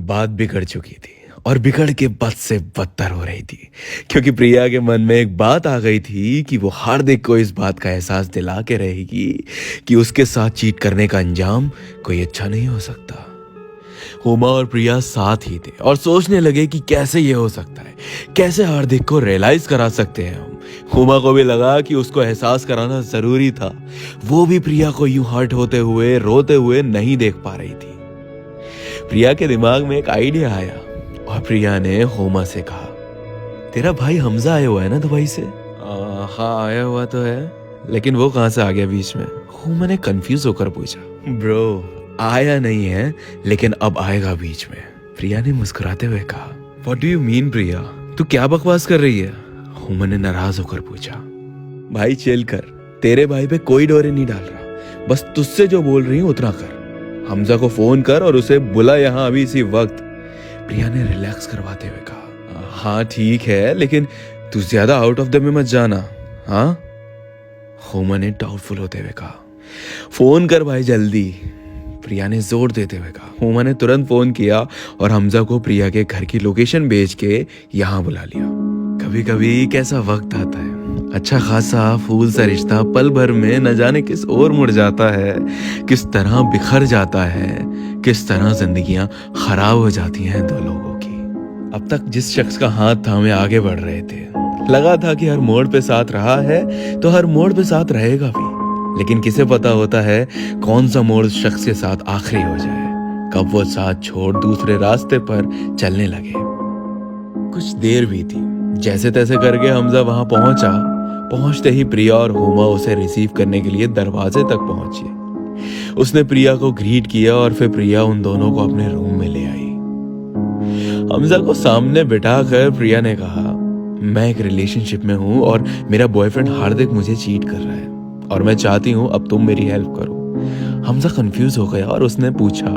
बात बिगड़ चुकी थी और बिगड़ के बद से बदतर हो रही थी, क्योंकि प्रिया के मन में एक बात आ गई थी कि वो हार्दिक को इस बात का एहसास दिला के रहेगी कि उसके साथ चीट करने का अंजाम कोई अच्छा नहीं हो सकता। हुमा और प्रिया साथ ही थे और सोचने लगे कि कैसे ये हो सकता है, कैसे हार्दिक को रियलाइज करा सकते हैं हम। हुमा को भी लगा कि उसको एहसास कराना जरूरी था, वो भी प्रिया को यूं हर्ट होते हुए रोते हुए नहीं देख पा रही थी। प्रिया के दिमाग में एक आइडिया आया और प्रिया ने हुमा से कहा, तेरा भाई हमजा आया हुआ है ना दुबई से? हाँ आया हुआ तो है, लेकिन वो कहाँ से आ गया बीच में? हुमा ने कंफ्यूज होकर पूछा। ब्रो आया नहीं है, लेकिन अब आएगा बीच में, प्रिया ने मुस्कुराते हुए कहा। व्हाट डू यू मीन प्रिया, तू क्या बकवास कर रही है? हुमा ने नाराज होकर पूछा। भाई चिल कर, तेरे भाई पे कोई डोरे नहीं डाल रहा, बस तुझसे जो बोल रही हूँ उतना कर। हमजा को फोन कर और उसे बुला यहाँ अभी इसी वक्त, प्रिया ने रिलैक्स करवाते हुए कहा। हाँ ठीक है, लेकिन तू ज्यादा आउट ऑफ द वे मत जाना। हाँ, हुमा ने डाउटफुल होते हुए कहा। फोन कर भाई जल्दी, प्रिया ने जोर देते हुए कहा। हुमा ने तुरंत फोन किया और हमजा को प्रिया के घर की लोकेशन भेज के यहाँ बुला लिया। कभी कभी कैसा वक्त आता है, अच्छा खासा फूल सा रिश्ता पल भर में न जाने किस ओर मुड़ जाता है, किस तरह बिखर जाता है, किस तरह जिंदगियां खराब हो जाती हैं दो लोगों की। अब तक जिस शख्स का हाथ थामे आगे बढ़ रहे थे, लगा था कि हर मोड़ पे साथ रहा है तो हर मोड़ पे साथ रहेगा भी, लेकिन किसे पता होता है कौन सा मोड़ उस शख्स के साथ आखिरी हो जाए, कब वो साथ छोड़ दूसरे रास्ते पर चलने लगे। कुछ देर भी थी, जैसे तैसे करके हमजा वहां पहुंचा। पहुंचते ही प्रिया और हुमा उसे रिसीव करने के लिए दरवाजे तक पहुंची। उसने प्रिया को ग्रीट किया और फिर प्रिया उन दोनों को अपने रूम में ले आई। हमजा को सामने बिठाकर प्रिया ने कहा, मैं एक रिलेशनशिप में हूं और मेरा बॉयफ्रेंड हार्दिक मुझे चीट कर रहा है और मैं चाहती हूं अब तुम मेरी हेल्प करो। हमजा कंफ्यूज हो गया और उसने पूछा,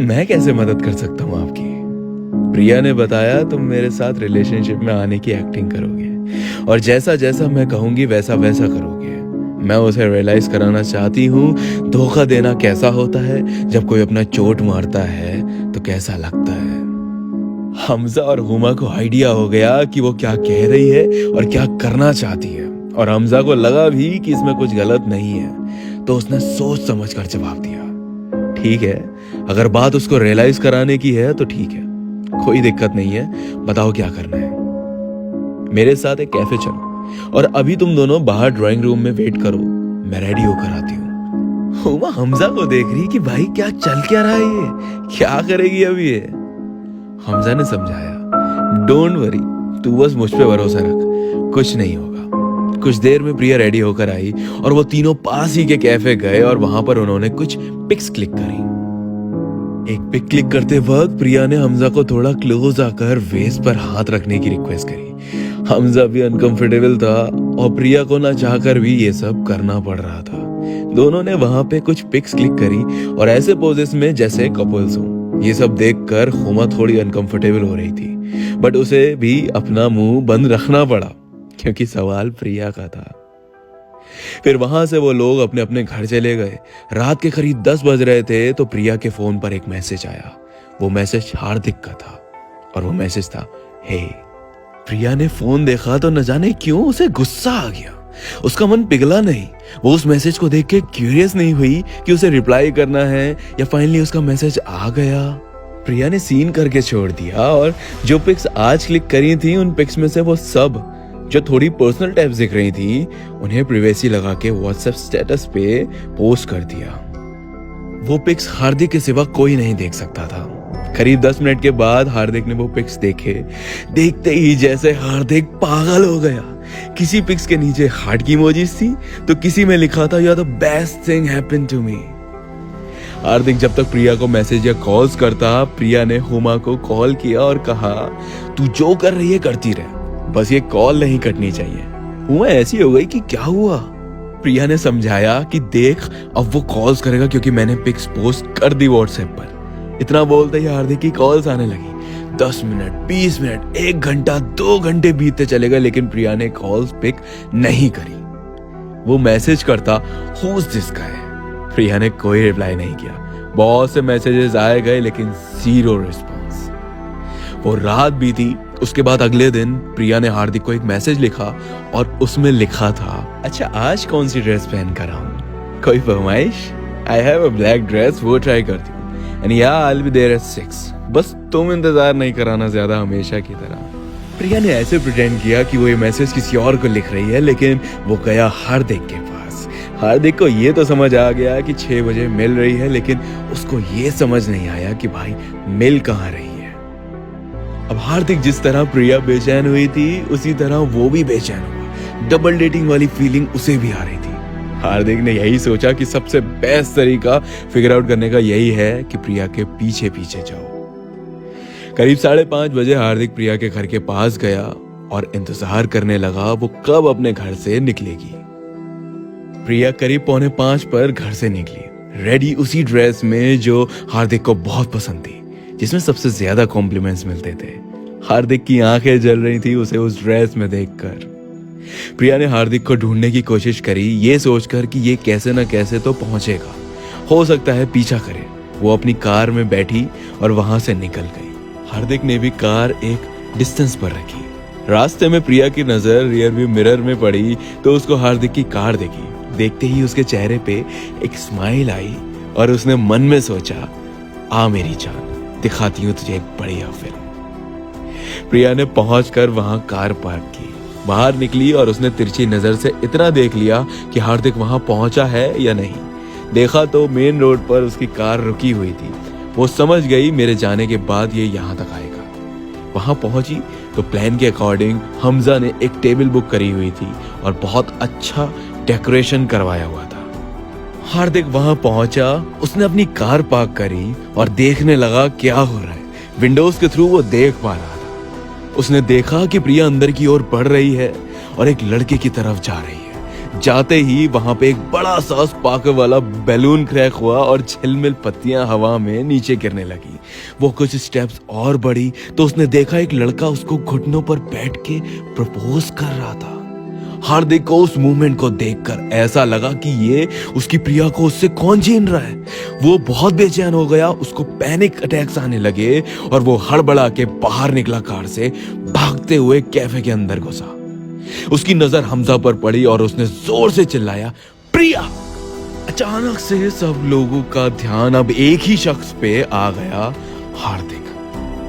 मैं कैसे मदद कर सकता हूं आपकी? प्रिया ने बताया, तुम मेरे साथ रिलेशनशिप में आने की एक्टिंग करोगे और जैसा जैसा मैं कहूंगी वैसा वैसा करोगे। मैं उसे रियलाइज कराना चाहती हूँ धोखा देना कैसा होता है, जब कोई अपना चोट मारता है तो कैसा लगता है। हमजा और हुमा को आइडिया हो गया कि वो क्या कह रही है और क्या करना चाहती है, और हमजा को लगा भी कि इसमें कुछ गलत नहीं है, तो उसने सोच समझकर जवाब दिया, ठीक है, अगर बात उसको रियलाइज कराने की है तो ठीक है, कोई दिक्कत नहीं है, बताओ क्या करना है। मेरे साथ एक कैफे चलो और अभी तुम दोनों बाहर ड्राइंग रूम में वेट करो, मैं रेडी होकर आती हूँ। हुमा हमजा को देख रही कि भाई क्या चल क्या रहा है, ये क्या करेगी अभी ये। हमजा ने समझाया, डोंट वरी, तू बस मुझ पे भरोसा रख, कुछ नहीं होगा। कुछ देर में प्रिया रेडी होकर आई और वो तीनों पास ही के कैफे गए और वहां पर उन्होंने कुछ पिक्स क्लिक करी। एक पिक क्लिक करते वक्त प्रिया ने हमजा को थोड़ा क्लोज आकर वेस्ट पर हाथ रखने की रिक्वेस्ट करी। हमजा भी अनकंफर्टेबल था और प्रिया को ना चाहकर भी ये सब करना पड़ रहा था। दोनों ने वहां पे कुछ पिक्स क्लिक करी और ऐसे पोजेस में जैसे कपल्स हों। ये सब देखकर हुमा थोड़ी अनकंफर्टेबल हो रही थी, बट उसे भी अपना मुंह बंद रखना पड़ा क्योंकि सवाल प्रिया का था। फिर वहां से वो लोग अपने अपने घर चले गए। रात के करीब 10 बज रहे थे तो प्रिया के फोन पर एक मैसेज आया। वो मैसेज हार्दिक का था और वो मैसेज था, हे। प्रिया ने फोन देखा तो न जाने क्यों उसे गुस्सा आ गया। उसका मन पिघला नहीं, वो उस मैसेज को देख के क्यूरियस नहीं हुई कि उसे रिप्लाई करना है या फाइनली उसका मैसेज आ गया। प्रिया ने सीन करके छोड़ दिया और जो पिक्स आज क्लिक करी थी उन पिक्स में से वो सब जो थोड़ी पर्सनल टाइप्स दिख रही थी उन्हें प्रिवेसी लगा के व्हाट्सएप स्टेटस पे पोस्ट कर दिया। वो पिक्स हार्दिक के सिवा कोई नहीं देख सकता था। करीब 10 मिनट के बाद हार्दिक ने वो पिक्स देखे। देखते ही जैसे हार्दिक पागल हो गया। किसी पिक्स के नीचे हार्ट की इमोजीज थी तो किसी में लिखा था, you are the best thing happened to me. Hardik जब तक प्रिया को मैसेज या कॉल्स करता, प्रिया ने हुमा को कॉल किया और कहा, तू जो कर रही है करती रहे, बस ये कॉल नहीं कटनी चाहिए। हुआ ऐसी हो गई कि क्या हुआ। प्रिया ने समझाया कि देख अब वो कॉल्स करेगा क्योंकि मैंने पिक्स पोस्ट कर दी व्हाट्सएप पर। इतना बोलते ही हार्दिक की कॉल्स आने लगी। 10 मिनट, 20 मिनट, 1 घंटा, 2 घंटे बीतते चले गए, लेकिन प्रिया ने कॉल्स पिक नहीं करी। वो मैसेज करता, हु इज दिस गाय? प्रिया ने कोई रिप्लाई नहीं किया। बहुत से मैसेजेस आए गए लेकिन जीरो रिस्पॉन्स। वो रात बीती। उसके बाद अगले दिन प्रिया ने हार्दिक को एक मैसेज लिखा और उसमें लिखा था, अच्छा आज कौन सी ड्रेस पहन कर आऊं? कोई फरमाइश? I have a black dress, वो ट्राई करती हूँ। एंड या I will be there at 6। बस तुम इंतजार नहीं कराना ज्यादा, हमेशा की तरह। प्रिया ने ऐसे प्रिटेंड किया कि वो ये मैसेज किसी और को लिख रही है, लेकिन वो गया हार्दिक के पास। हार्दिक को ये तो समझ आ गया कि 6 बजे मिल रही है, लेकिन उसको ये समझ नहीं आया कि भाई मिल कहाँ रही है। अब हार्दिक जिस तरह प्रिया बेचैन हुई थी उसी तरह वो भी बेचैन हुआ। डबल डेटिंग वाली फीलिंग उसे भी आ रही थी। हार्दिक ने यही सोचा कि सबसे बेस्ट तरीका फिगर आउट करने का यही है कि प्रिया के पीछे पीछे जाओ। करीब 5:30 बजे हार्दिक प्रिया के घर के पास गया और इंतजार करने लगा वो कब अपने घर से निकलेगी। प्रिया करीब 4:45 पर घर से निकली, रेडी उसी ड्रेस में जो हार्दिक को बहुत पसंद थी, जिसमें सबसे ज्यादा कॉम्प्लीमेंट्स मिलते थे। हार्दिक की आंखें जल रही थी उसे उस ड्रेस में देखकर। प्रिया ने हार्दिक को ढूंढने की कोशिश करी, ये सोचकर कि ये कैसे न कैसे तो पहुंचेगा, हो सकता है पीछा करे। वो अपनी कार में बैठी और वहां से निकल गई। हार्दिक ने भी कार एक डिस्टेंस पर रखी। रास्ते में प्रिया की नजर रियर व्यू मिरर में पड़ी तो उसको हार्दिक की कार दिखी। देखते ही उसके चेहरे पे एक स्माइल आई और उसने मन में सोचा, आ मेरी जान, दिखाती हूँ तुझे एक बढ़िया फिल्म। प्रिया ने पहुंचकर वहां कार पार्क की, बाहर निकली और उसने तिरछी नजर से इतना देख लिया कि हार्दिक वहां पहुंचा है या नहीं। देखा तो मेन रोड पर उसकी कार रुकी हुई थी। वो समझ गई मेरे जाने के बाद ये यहाँ तक आएगा। वहां पहुंची तो प्लान के अकॉर्डिंग हमजा ने एक टेबल बुक करी हुई थी और बहुत अच्छा डेकोरेशन करवाया हुआ था। हार्दिक वहां पहुंचा, उसने अपनी कार पार्क करी और देखने लगा क्या हो रहा है। विंडोज के थ्रू वो देख पा रहा था। उसने देखा कि प्रिया अंदर की ओर बढ़ रही है और एक लड़के की तरफ जा रही है। जाते ही वहां पे एक बड़ा सा स्पार्कल वाला बैलून क्रैक हुआ और झिलमिल पत्तियां हवा में नीचे गिरने लगी। वो कुछ स्टेप्स और बढ़ी तो उसने देखा एक लड़का उसको घुटनों पर बैठ के प्रपोज कर रहा था। हार्दिक को उस मूवमेंट को देखकर ऐसा लगा कि ये उसकी प्रिया को उससे कौन छीन रहा है। वो बहुत बेचैन हो गया, उसको पैनिक अटैक्स आने लगे और वो हड़बड़ा के बाहर निकला कार से, भागते हुए कैफे के अंदर घुसा। उसकी नजर हमजा पर पड़ी और उसने जोर से चिल्लाया, प्रिया। अचानक से सब लोगों का ध्यान अब एक ही शख्स पे आ गया, हार्दिक।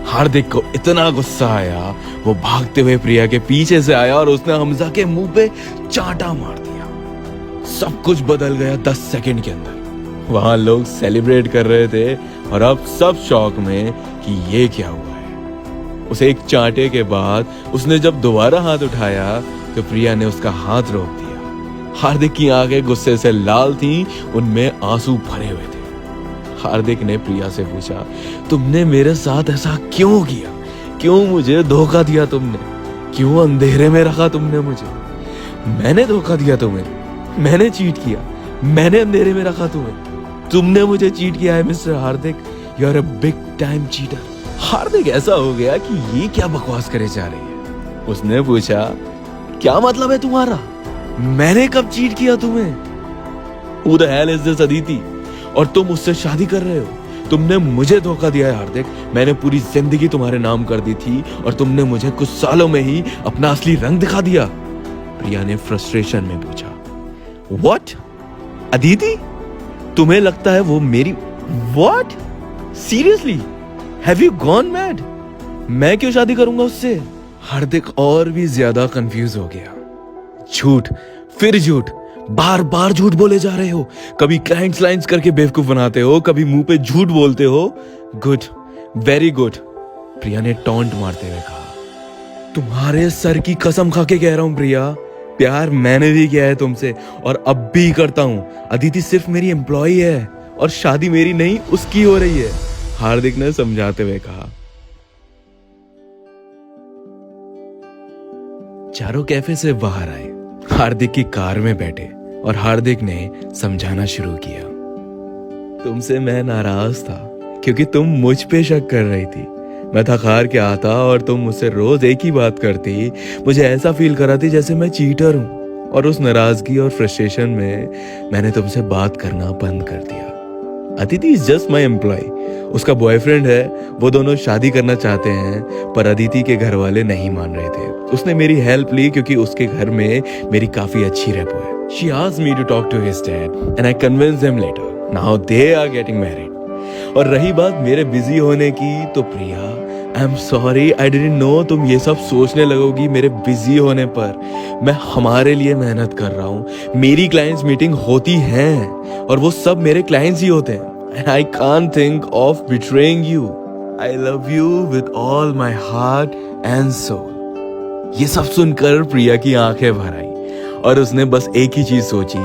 हार्दिक को इतना गुस्सा आया, वो भागते हुए प्रिया के पीछे से आया और उसने हमजा के मुंह पे चांटा मार दिया। सब कुछ बदल गया 10 सेकंड के अंदर। वहां लोग सेलिब्रेट कर रहे थे और अब सब शौक में कि ये क्या हुआ है। उसे एक चांटे के बाद उसने जब दोबारा हाथ उठाया तो प्रिया ने उसका हाथ रोक दिया। हार्दिक की आंखें गुस्से से लाल थीं, उनमें आंसू भरे हुए थे। हार्दिक ने प्रिया से पूछा, तुमने मेरे साथ ऐसा क्यों किया? क्यों मुझे धोखा दिया तुमने? क्यों अंधेरे में रखा तुमने मुझे? मैंने धोखा दिया तुम्हें? मैंने चीट किया? मैंने अंधेरे में रखा तुम्हें? तुमने मुझे चीट किया है mister Hardik. You are a big time cheater. Hardik ऐसा हो गया कि ये क्या बकवास करे जा रही है। उसने पूछा, क्या मतलब है तुम्हारा? मैंने कब चीट किया तुम्हें? Who the hell is this Aditi? और तुम मुझसे शादी कर रहे हो? तुमने मुझे धोखा दिया है हार्दिक। मैंने पूरी जिंदगी तुम्हारे नाम कर दी थी और तुमने मुझे कुछ सालों में ही अपना असली रंग दिखा दिया। प्रिया ने फ्रस्ट्रेशन में पूछा, व्हाट? अदिति, तुम्हें लगता है वो मेरी? What? Seriously? Have you gone mad? मैं क्यों शादी करूंगा उससे? हार्दिक और भी ज्यादा कंफ्यूज हो गया। झूठ, फिर झूठ, बार बार झूठ बोले जा रहे हो। कभी क्लाइंट्स लाइंस करके बेवकूफ बनाते हो, कभी मुंह पे झूठ बोलते हो। गुड, वेरी गुड, प्रिया ने टॉन्ट मारते हुए कहा। तुम्हारे सर की कसम खा के कह रहा हूं प्रिया, प्यार मैंने भी किया है तुमसे और अब भी करता हूं। अदिति सिर्फ मेरी एम्प्लॉय है और शादी मेरी नहीं उसकी हो रही है, हार्दिक ने समझाते हुए कहा। चारों कैफे से बाहर आए, हार्दिक की कार में बैठे और हार्दिक ने समझाना शुरू किया, तुमसे मैं नाराज था क्योंकि तुम मुझ पे शक कर रही थी। मैं थक हार के आता और तुम मुझसे रोज एक ही बात करती। मुझे ऐसा फील कराती जैसे मैं चीटर हूं और उस नाराजगी और फ्रस्ट्रेशन में मैंने तुमसे बात करना बंद कर दिया। Aditi is just my employee. उसका बॉयफ्रेंड है, वो दोनों शादी करना चाहते हैं, पर अदिति के घर वाले नहीं मान रहे थे। उसने मेरी हेल्प ली क्योंकि उसके घर में मेरी काफी अच्छी रेपो है। She asked me to talk to his dad and I convinced him later. Now they are getting married. और रही बात मेरे बिजी होने की, तो Priya, I am sorry, I didn't know तुम ये सब सोचने लगोगी मेरे बिजी होने पर। मैं हमारे लिए मेहनत कर रहा हूँ। मेरी क्लाइंट्स मीटिंग होती हैं और वो सब मेरे क्लाइंट्स ही होते हैं। And I can't think of betraying you. I love you with all my heart and soul. ये सब सुनकर प्रिया की आंखें भर आई और उसने बस एक ही चीज सोची,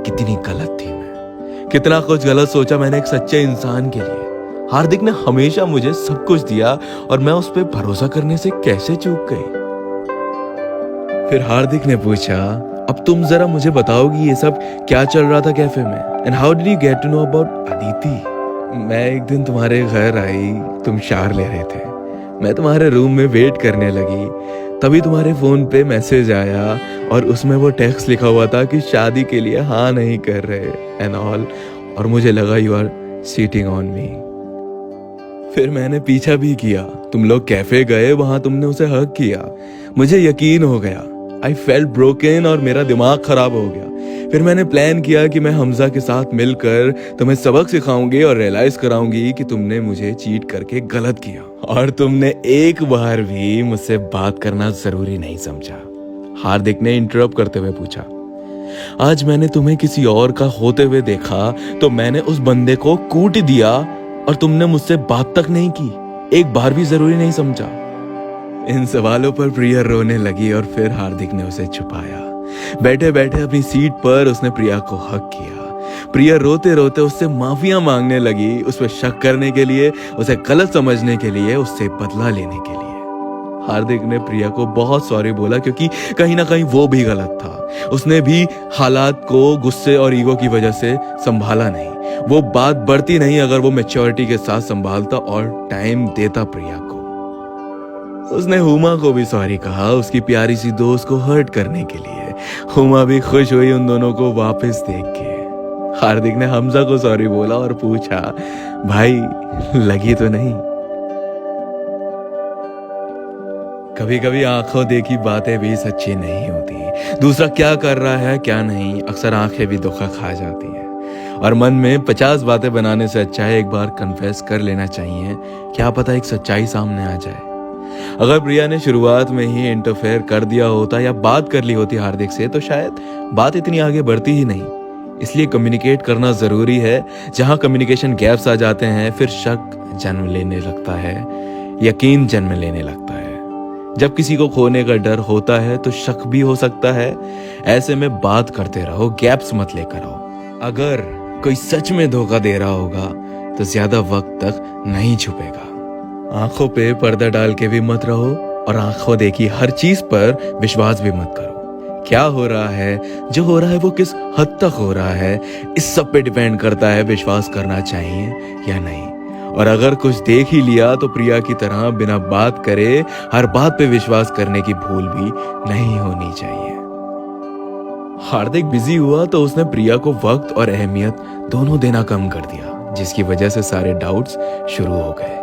कितनी गलत थी मैं, कितना कुछ गलत सोचा मैंने एक सच्चे इंसान के लिए। हार्दिक ने हमेशा मुझे सब कुछ दिया और मैं उस पर भरोसा करने से कैसे चूक गई। फिर हार्दिक ने पूछा, अब तुम जरा मुझे बताओगी ये सब क्या चल रहा था कैफे में? And how did you get to know about Aditi? मैं एक दिन तुम्हारे घर आई, तुम शावर ले रहे थे, मैं तुम्हारे रूम में वेट करने लगी, तभी तुम्हारे फोन पे मैसेज आया और उसमें वो टेक्स्ट लिखा हुआ था कि शादी के लिए हाँ नहीं कर रहे एंड ऑल, और मुझे लगा you are cheating on me. फिर मैंने पीछा भी किया, तुम लोग कैफे गए, वहां तुमने उसे हग किया, मुझे यकीन हो गया। आई फेल्ट ब्रोकन और मेरा दिमाग खराब हो गया। फिर मैंने प्लान किया कि मैं हमजा के साथ मिलकर तुम्हें सबक सिखाऊंगी और रियलाइज कराऊंगी कि तुमने मुझे चीट करके गलत किया और तुमने एक बार भी मुझसे बात करना जरूरी नहीं समझा। हार्दिक ने इंटरप्ट करते हुए पूछा, आज मैंने तुम्हें किसी और का होते हुए देखा तो मैंने उस बंदे को कूट दिया और तुमने मुझसे बात तक नहीं की, एक बार भी जरूरी नहीं समझा। इन सवालों पर प्रिया रोने लगी और फिर हार्दिक ने उसे छुपाया। बैठे बैठे अपनी सीट पर उसने प्रिया को हक किया। प्रिया रोते रोते उससे माफिया मांगने लगी, उस पर शक करने के लिए, उसे गलत समझने के लिए, उससे बदला लेने के लिए। हार्दिक ने प्रिया को बहुत सॉरी बोला क्योंकि कहीं ना कहीं वो भी गलत था। उसने भी हालात को गुस्से और ईगो की वजह से संभाला नहीं। वो बात बढ़ती नहीं अगर वो मैच्योरिटी के साथ संभालता और टाइम देता प्रिया को। उसने हुमा को भी सॉरी कहा उसकी प्यारी सी दोस्त को हर्ट करने के लिए। हुमा भी खुश हुई उन दोनों को वापस देख के। हार्दिक ने हमजा को सॉरी बोला और पूछा, भाई लगी तो नहीं? कभी कभी आंखों देखी बातें भी सच्ची नहीं होती। दूसरा क्या कर रहा है क्या नहीं, अक्सर आंखें भी धोखा खा जाती है और मन में 50 बातें बनाने से अच्छा है एक बार कन्फेस कर लेना चाहिए। क्या पता एक सच्चाई सामने आ जाए। अगर प्रिया ने शुरुआत में ही इंटरफेयर कर दिया होता या बात कर ली होती हार्दिक से तो शायद बात इतनी आगे बढ़ती ही नहीं। इसलिए कम्युनिकेट करना जरूरी है। जहां कम्युनिकेशन गैप्स आ जाते हैं फिर शक जन्म लेने लगता है, यकीन जन्म लेने लगता है। जब किसी को खोने का डर होता है तो शक भी हो सकता है। ऐसे में बात करते रहो, गैप्स मत लेकर आओ। अगर कोई सच में धोखा दे रहा होगा तो ज्यादा वक्त तक नहीं छुपेगा। आंखों पे पर्दा डाल के भी मत रहो और आंखों देखी हर चीज पर विश्वास भी मत करो। क्या हो रहा है, जो हो रहा है वो किस हद तक हो रहा है, इस सब पे डिपेंड करता है विश्वास करना चाहिए या नहीं। और अगर कुछ देख ही लिया तो प्रिया की तरह बिना बात करे हर बात पे विश्वास करने की भूल भी नहीं होनी चाहिए। हार्दिक बिजी हुआ तो उसने प्रिया को वक्त और अहमियत दोनों देना कम कर दिया, जिसकी वजह से सारे डाउट्स शुरू हो गए।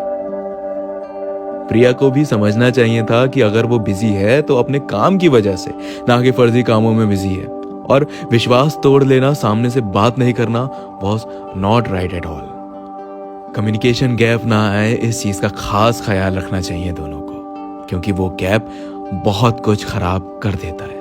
प्रिया को भी समझना चाहिए था कि अगर वो बिजी है तो अपने काम की वजह से, ना कि फर्जी कामों में बिजी है। और विश्वास तोड़ लेना, सामने से बात नहीं करना was not right at all. Communication gap ना आए इस चीज का खास ख्याल रखना चाहिए दोनों को, क्योंकि वो गैप बहुत कुछ खराब कर देता है।